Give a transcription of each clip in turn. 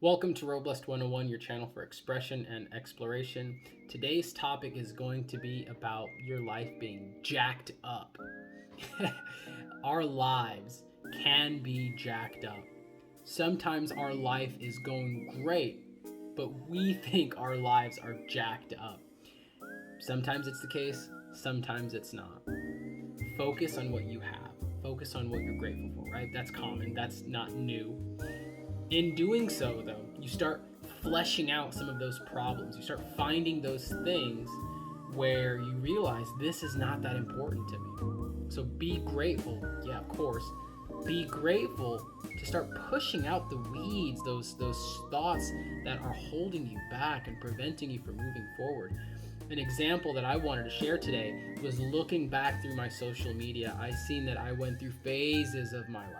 Welcome to Robles 101, your channel for expression and exploration. Today's topic is going to be about your life being jacked up. Our lives can be jacked up. Sometimes our life is going great, but we think our lives are jacked up. Sometimes it's the case, sometimes it's not. Focus on what you have. Focus on what you're grateful for, right? That's common, that's not new. In doing so, though, you start fleshing out some of those problems. You start finding those things where you realize this is not that important to me. So be grateful. Yeah, of course. Be grateful to start pushing out the weeds, those thoughts that are holding you back and preventing you from moving forward. An example that I wanted to share today was looking back through my social media. I seen that I went through phases of my life.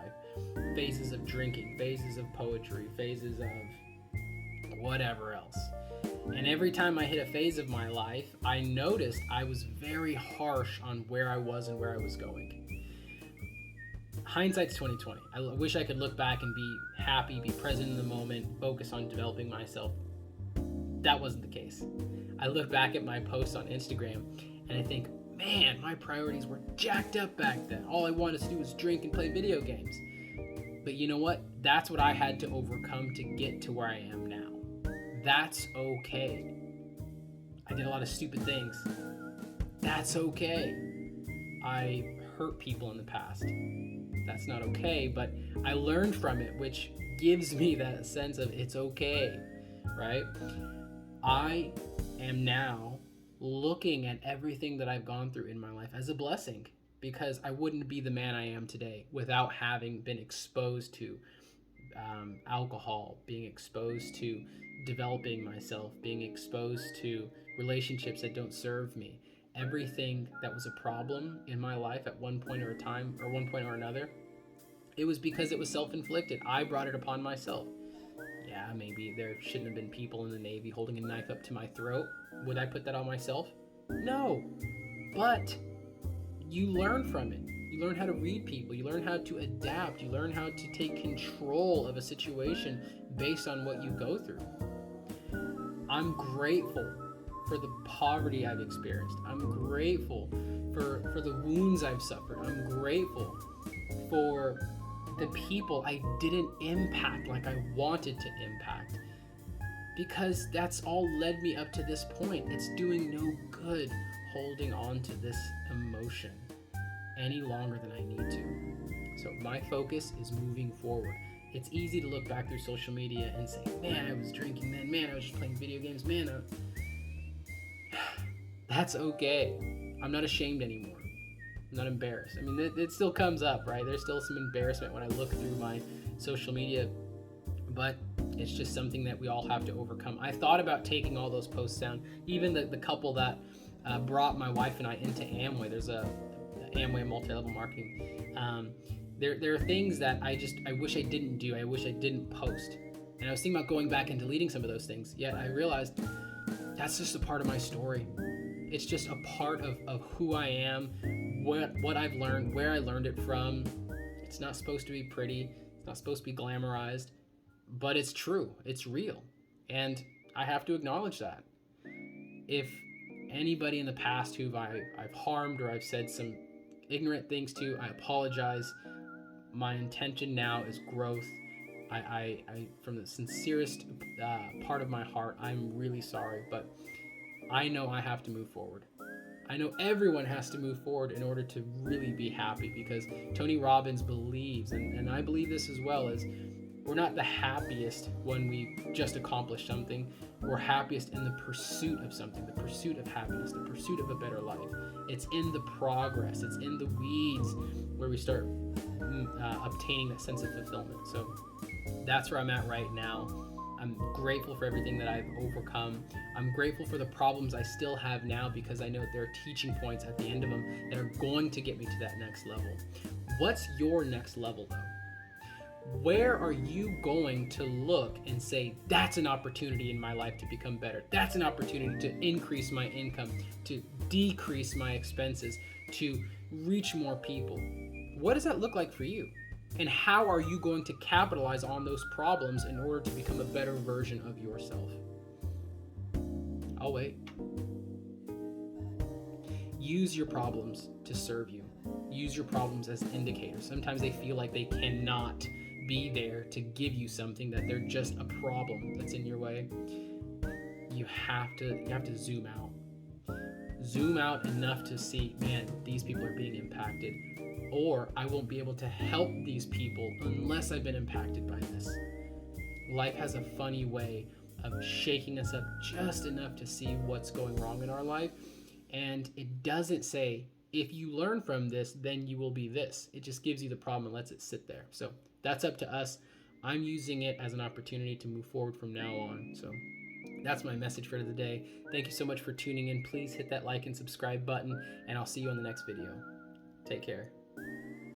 Phases of drinking, phases of poetry, phases of whatever else. And every time I hit a phase of my life, I noticed I was very harsh on where I was and where I was going. Hindsight's 2020. I wish I could look back and be happy, be present in the moment, focus on developing myself. That wasn't the case. I look back at my posts on Instagram and I think, man, my priorities were jacked up back then. All I wanted to do was drink and play video games. But you know what? That's what I had to overcome to get to where I am now. That's okay. I did a lot of stupid things. That's okay. I hurt people in the past. That's not okay, but I learned from it, which gives me that sense of it's okay, right? I am now looking at everything that I've gone through in my life as a blessing, because I wouldn't be the man I am today without having been exposed to alcohol, being exposed to developing myself, being exposed to relationships that don't serve me. Everything that was a problem in my life at one point or one point or another, it was because it was self-inflicted. I brought it upon myself. Yeah, maybe there shouldn't have been people in the Navy holding a knife up to my throat. Would I put that on myself? No. But you learn from it. You learn how to read people. You learn how to adapt. You learn how to take control of a situation based on what you go through. I'm grateful for the poverty I've experienced. I'm grateful for the wounds I've suffered. I'm grateful for the people I didn't impact like I wanted to impact, because that's all led me up to this point. It's doing no good holding on to this emotion any longer than I need to. So my focus is moving forward. It's easy to look back through social media and say, man, I was drinking then, man, I was just playing video games, man. That's okay. I'm not ashamed anymore. I'm not embarrassed. I mean, it still comes up, right? There's still some embarrassment when I look through my social media, but it's just something that we all have to overcome. I thought about taking all those posts down, even the couple that brought my wife and I into Amway. There's a Amway multi-level marketing. There are things that I wish I didn't do. I wish I didn't post. And I was thinking about going back and deleting some of those things. Yet I realized that's just a part of my story. It's just a part of who I am, what I've learned, where I learned it from. It's not supposed to be pretty. It's not supposed to be glamorized, but it's true. It's real. And I have to acknowledge that. If anybody in the past who I've harmed or I've said some ignorant things to, I apologize. My intention now is growth. I from the sincerest part of my heart, I'm really sorry, but I know I have to move forward. I know everyone has to move forward in order to really be happy, because Tony Robbins believes, and I believe this as well, is we're not the happiest when we just accomplished something. We're happiest in the pursuit of something, the pursuit of happiness, the pursuit of a better life. It's in the progress. It's in the weeds where we start obtaining that sense of fulfillment. So that's where I'm at right now. I'm grateful for everything that I've overcome. I'm grateful for the problems I still have now, because I know that there are teaching points at the end of them that are going to get me to that next level. What's your next level, though? Where are you going to look and say, that's an opportunity in my life to become better? That's an opportunity to increase my income, to decrease my expenses, to reach more people. What does that look like for you? And how are you going to capitalize on those problems in order to become a better better version of yourself. I'll wait. Use your problems to serve you. Use your problems as indicators. Sometimes they feel like they cannot be there to give you something, that they're just a problem that's in your way. You have to zoom out. Zoom out enough to see, man, these people are being impacted, or I won't be able to help these people unless I've been impacted by this. Life has a funny way of shaking us up just enough to see what's going wrong in our life. And it doesn't say, if you learn from this, then you will be this. It just gives you the problem and lets it sit there. So that's up to us. I'm using it as an opportunity to move forward from now on. So that's my message for the day. Thank you so much for tuning in. Please hit that like and subscribe button, and I'll see you on the next video. Take care.